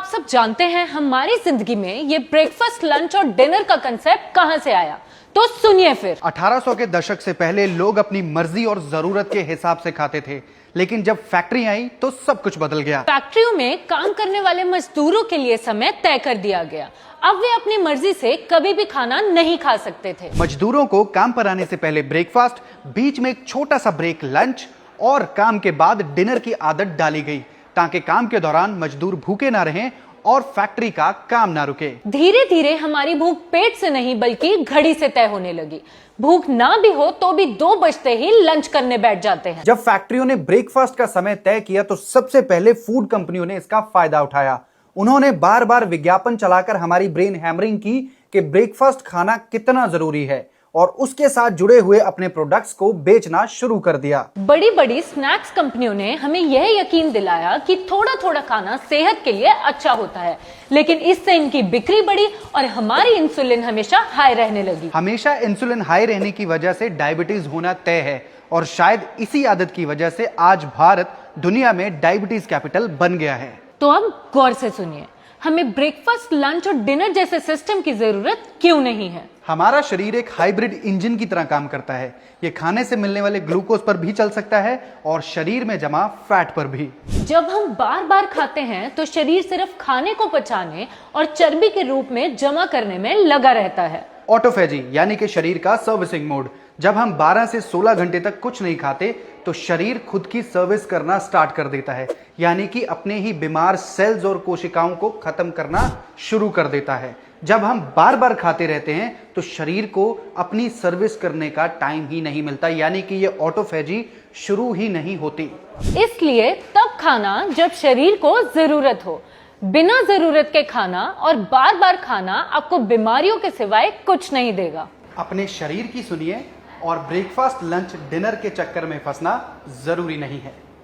आप सब जानते हैं हमारी जिंदगी में ये ब्रेकफास्ट, लंच और डिनर का कंसेप्ट कहां से आया, तो सुनिए फिर। 1800 के दशक से पहले लोग अपनी मर्जी और जरूरत के हिसाब से खाते थे, लेकिन जब फैक्ट्री आई तो सब कुछ बदल गया। फैक्ट्रियों में काम करने वाले मजदूरों के लिए समय तय कर दिया गया। अब वे अपनी मर्जी से कभी भी खाना नहीं खा सकते थे। मजदूरों को काम पर आने से पहले ब्रेकफास्ट, बीच में एक छोटा सा ब्रेक लंच और काम के बाद डिनर की आदत डाली गई, ताकि काम के दौरान मजदूर भूखे ना रहें और फैक्ट्री का काम ना रुके। धीरे धीरे हमारी भूख पेट से नहीं बल्कि घड़ी से तय होने लगी। भूख ना भी हो तो भी 2 बजते ही लंच करने बैठ जाते हैं। जब फैक्ट्रियों ने ब्रेकफास्ट का समय तय किया तो सबसे पहले फूड कंपनियों ने इसका फायदा उठाया। उन्होंने बार बार विज्ञापन चलाकर हमारी ब्रेन हैमरिंग की कि ब्रेकफास्ट खाना कितना जरूरी है, और उसके साथ जुड़े हुए अपने प्रोडक्ट्स को बेचना शुरू कर दिया। बड़ी बड़ी स्नैक्स कंपनियों ने हमें यह यकीन दिलाया कि थोड़ा थोड़ा खाना सेहत के लिए अच्छा होता है, लेकिन इससे इनकी बिक्री बढ़ी और हमारी इंसुलिन हमेशा हाई रहने लगी। हमेशा इंसुलिन हाई रहने की वजह से डायबिटीज होना तय है, और शायद इसी आदत की वजह से आज भारत दुनिया में डायबिटीज कैपिटल बन गया है। तो अब गौर से सुनिए, हमें ब्रेकफास्ट, लंच और डिनर जैसे सिस्टम की जरूरत क्यों नहीं है। हमारा शरीर एक हाइब्रिड इंजन की तरह काम करता है। ये खाने से मिलने वाले ग्लूकोज पर भी चल सकता है और शरीर में जमा फैट पर भी। जब हम बार बार खाते हैं तो शरीर सिर्फ खाने को पचाने और चर्बी के रूप में जमा करने में लगा रहता है। ऑटोफेजी यानी कि शरीर का सर्विसिंग मोड। जब हम 12 से 16 घंटे तक कुछ नहीं खाते तो शरीर खुद की सर्विस करना स्टार्ट कर देता है, यानी कि अपने ही बीमार सेल्स और कोशिकाओं को खत्म करना शुरू कर देता है। जब हम बार बार खाते रहते हैं तो शरीर को अपनी सर्विस करने का टाइम ही नहीं मिलता, यानी कि ये ऑटोफेजी शुरू ही नहीं होती। इसलिए तब खाना जब शरीर को जरूरत हो। बिना जरूरत के खाना और बार बार खाना आपको बीमारियों के सिवाय कुछ नहीं देगा। अपने शरीर की सुनिए, और ब्रेकफास्ट, लंच, डिनर के चक्कर में फंसना जरूरी नहीं है।